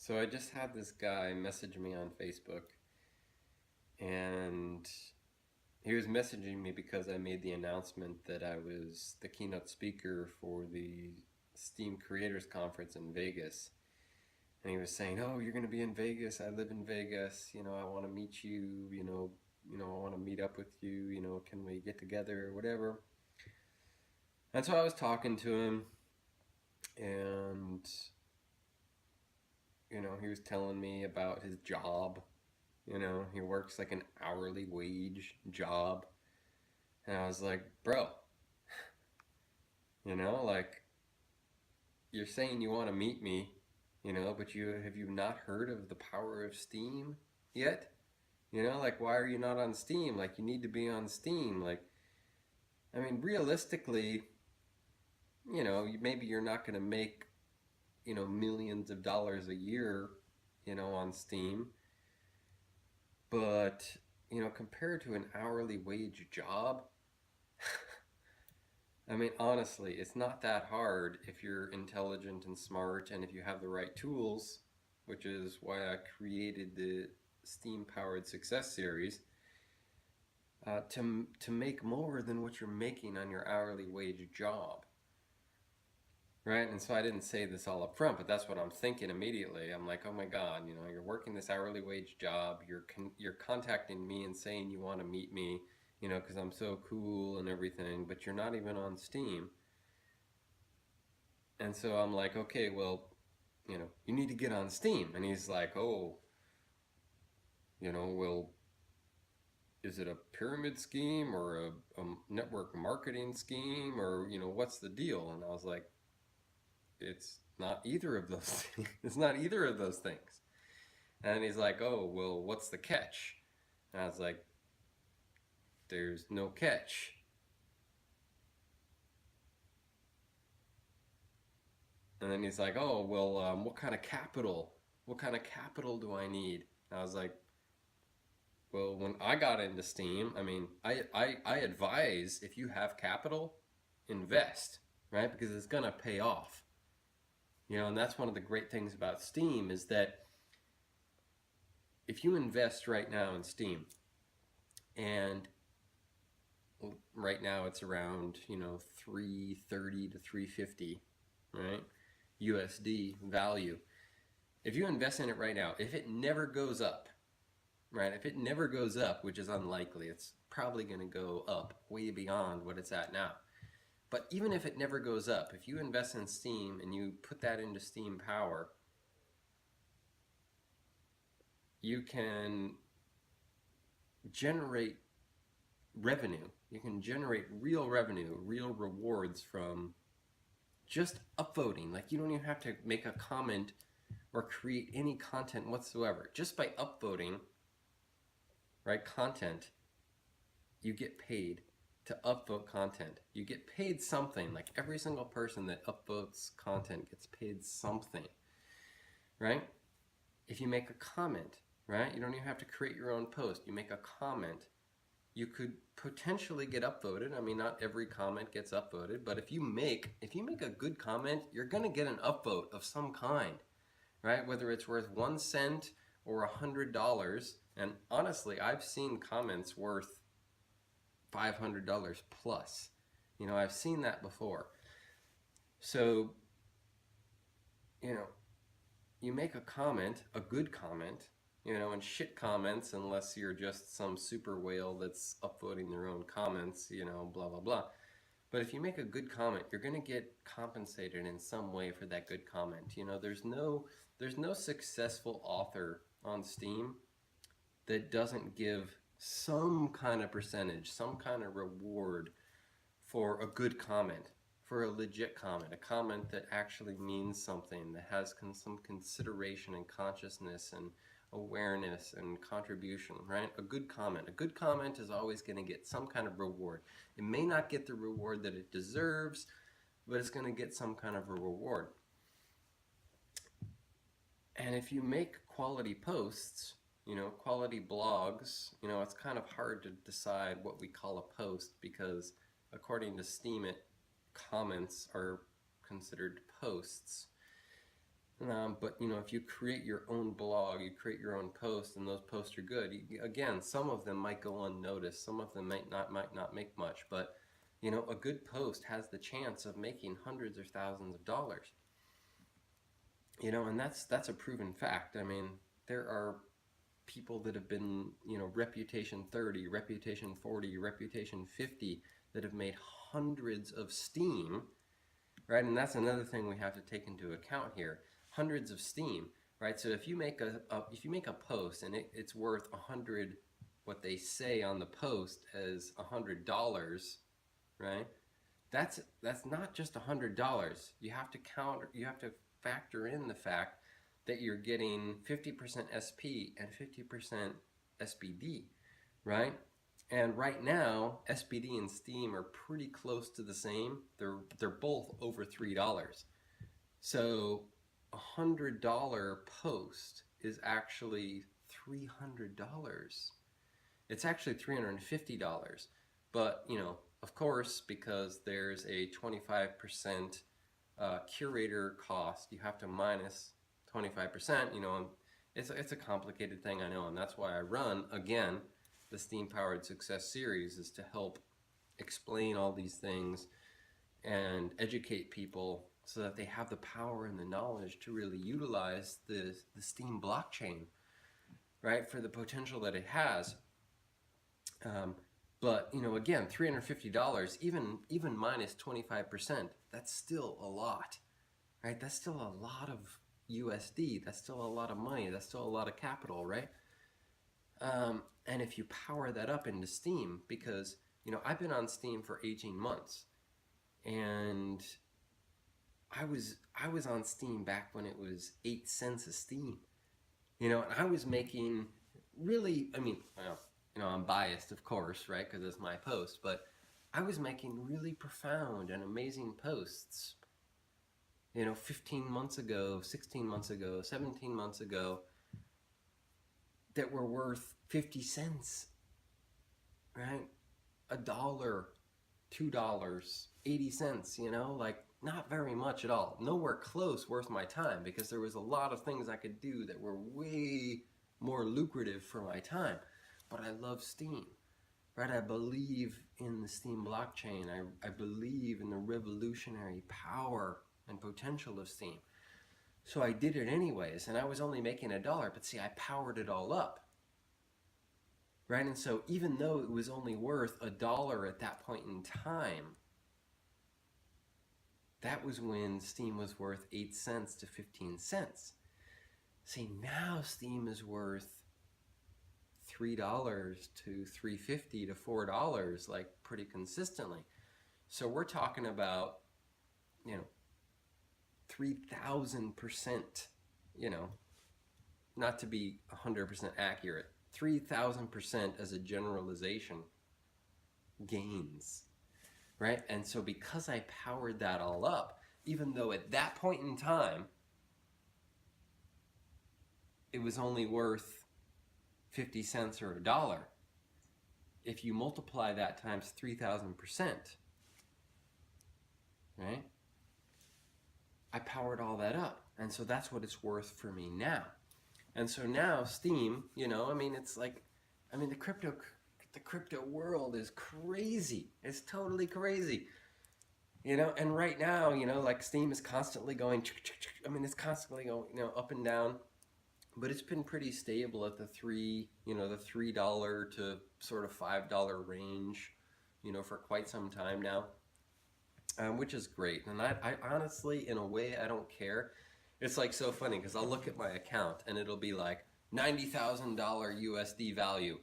So I just had this guy message me on Facebook, and he was messaging me because I made the announcement that I was the keynote speaker for the Steam Creators Conference in Vegas. And he was saying, "Oh, you're going to be in Vegas. I live in Vegas. I want to meet you. I want to meet up with you. Can we get together or whatever?" And so I was talking to him, and he was telling me about his job. He works like an hourly wage job. And I was like, bro, like you're saying you want to meet me, but you not heard of the power of Steem yet? Like why are you not on Steem? Like you need to be on Steem. Like I mean, realistically, maybe you're not going to make, millions of dollars a year, on Steem. But, compared to an hourly wage job, I mean, honestly, it's not that hard if you're intelligent and smart and if you have the right tools, which is why I created the Steam Powered Success Series, to make more than what you're making on your hourly wage job. Right? And so I didn't say this all up front, but that's what I'm thinking immediately. I'm like, oh my God, you're working this hourly wage job. You're contacting me and saying you want to meet me, because I'm so cool and everything, but you're not even on Steem. And so I'm like, okay, well, you need to get on Steem. And he's like, oh, well, is it a pyramid scheme or a network marketing scheme or, what's the deal? And I was like, it's not either of those things. It's not either of those things. And he's like, oh, well, what's the catch? And I was like, there's no catch. And then he's like, oh, well, what kind of capital? What kind of capital do I need? And I was like, well, when I got into Steem, I mean, I advise if you have capital, invest, right? Because it's going to pay off. And that's one of the great things about Steem is that if you invest right now in Steem, and right now it's around 330 to 350, right, USD value. If you invest in it right now, if it never goes up, right, if it never goes up, which is unlikely, it's probably going to go up way beyond what it's at now. But even if it never goes up, if you invest in Steem and you put that into Steem Power, you can generate revenue. You can generate real revenue, real rewards from just upvoting. Like you don't even have to make a comment or create any content whatsoever. Just by upvoting, right, content, you get paid to upvote content. You get paid something. Like every single person that upvotes content gets paid something, right? If you make a comment, right, you don't even have to create your own post. You make a comment, you could potentially get upvoted. I mean, not every comment gets upvoted, but if you make a good comment, you're going to get an upvote of some kind, right? Whether it's worth 1 cent or $100. And honestly, I've seen comments worth $500 plus. I've seen that before. So, you make a comment, a good comment, and shit comments, unless you're just some super whale that's upvoting their own comments, blah, blah, blah. But if you make a good comment, you're going to get compensated in some way for that good comment. There's no successful author on Steem that doesn't give some kind of percentage, some kind of reward for a good comment, for a legit comment, a comment that actually means something, that has some consideration and consciousness and awareness and contribution, right? A good comment is always going to get some kind of reward. It may not get the reward that it deserves, but it's going to get some kind of a reward. And if you make quality posts, quality blogs, it's kind of hard to decide what we call a post because according to Steemit, comments are considered posts. But if you create your own blog, you create your own posts, and those posts are good. Again, some of them might go unnoticed. Some of them might not make much, but a good post has the chance of making hundreds or thousands of dollars. And that's a proven fact. I mean, there are people that have been, reputation 30, reputation 40, reputation 50 that have made hundreds of Steem, right? And that's another thing we have to take into account here. Hundreds of Steem, right? So if you make a post and it's worth 100, what they say on the post as $100, right? That's not just $100. You have to factor in the fact that you're getting 50% SP and 50% SBD, right? And right now, SBD and Steem are pretty close to the same. They're both over $3. So $100 post is actually $300. It's actually $350. But of course, because there's a 25% curator cost, you have to minus 25%. It's a complicated thing, I know, and that's why I run, again, the Steem Powered Success series, is to help explain all these things and educate people so that they have the power and the knowledge to really utilize the Steem blockchain, right, for the potential that it has. But again, $350, even minus 25%, that's still a lot, right? That's still a lot of USD. That's still a lot of money. That's still a lot of capital, right? And if you power that up into Steem, because I've been on Steem for 18 months, and I was on Steem back when it was 8 cents a Steem, and I was making really, I'm biased, of course, right, because it's my post, but I was making really profound and amazing posts, 15 months ago, 16 months ago, 17 months ago, that were worth 50 cents, right? $1, $2, 80 cents, like not very much at all. Nowhere close worth my time, because there was a lot of things I could do that were way more lucrative for my time. But I love Steem, right? I believe in the Steem blockchain. I believe in the revolutionary power and potential of Steem. So I did it anyways, and I was only making $1, but see, I powered it all up, right? And so even though it was only worth $1 at that point in time, that was when Steem was worth 8 cents to 15 cents. See, now Steem is worth $3 to $3.50 to $4, like pretty consistently. So we're talking about, 3,000%, not to be 100% accurate, 3,000% as a generalization gains, right? And so because I powered that all up, even though at that point in time, it was only worth 50 cents or $1, if you multiply that times 3,000%, right? I powered all that up, and so that's what it's worth for me now. And so now Steem, it's like, the crypto world is crazy. It's totally crazy. And right now, like Steem is constantly going, it's constantly going, up and down, but it's been pretty stable at the $3 to sort of $5 range, for quite some time now. Which is great. And I honestly, in a way, I don't care. It's like so funny, because I'll look at my account and it'll be like $90,000 USD value,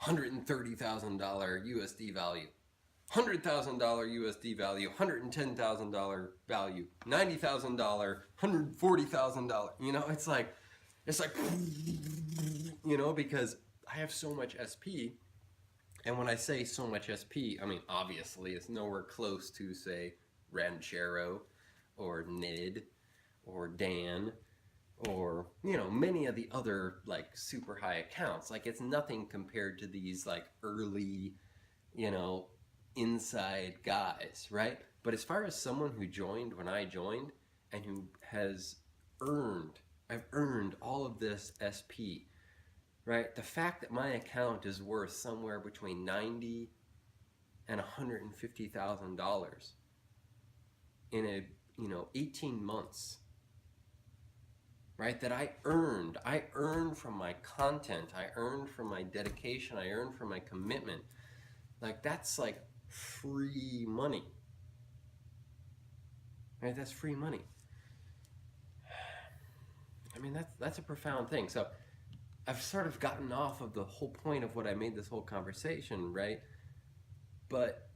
$130,000 USD value, $100,000 USD value, $110,000 value, $90,000, $140,000. It's like, because I have so much SP. And when I say so much SP, obviously it's nowhere close to, say, Ranchero or Nid or Dan or, many of the other, like, super high accounts. Like, it's nothing compared to these, like, early, inside guys, right? But as far as someone who joined when I joined and who has earned all of this SP, right? The fact that my account is worth somewhere between $90,000 and $150,000 in 18 months, right? That I earned from my content, I earned from my dedication, I earned from my commitment. Like, that's like free money, right? That's free money. I mean, that's a profound thing. So I've sort of gotten off of the whole point of what I made this whole conversation, right? But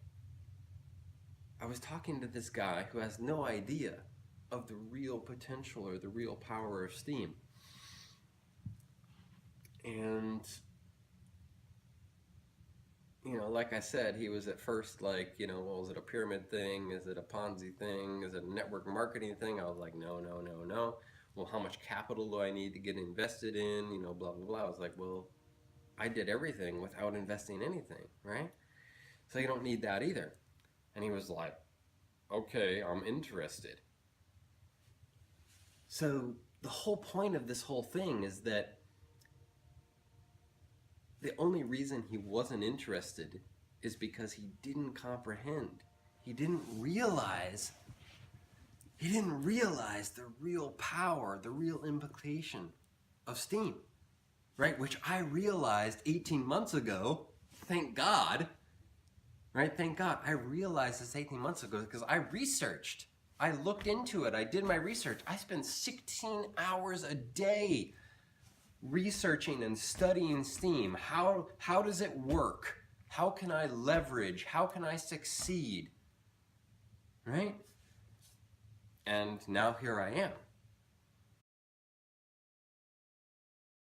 I was talking to this guy who has no idea of the real potential or the real power of Steem. And, like I said, he was at first like, well, is it a pyramid thing? Is it a Ponzi thing? Is it a network marketing thing? I was like, no. Well, how much capital do I need to get invested in? Blah, blah, blah. I was like, well, I did everything without investing anything, right? So you don't need that either. And he was like, okay, I'm interested. So the whole point of this whole thing is that the only reason he wasn't interested is because he didn't comprehend. He didn't realize the real power, the real implication of Steem, right? Which I realized 18 months ago, thank God, right? Thank God. I realized this 18 months ago because I researched. I looked into it. I did my research. I spend 16 hours a day researching and studying Steem. How does it work? How can I leverage? How can I succeed? Right? And now here I am.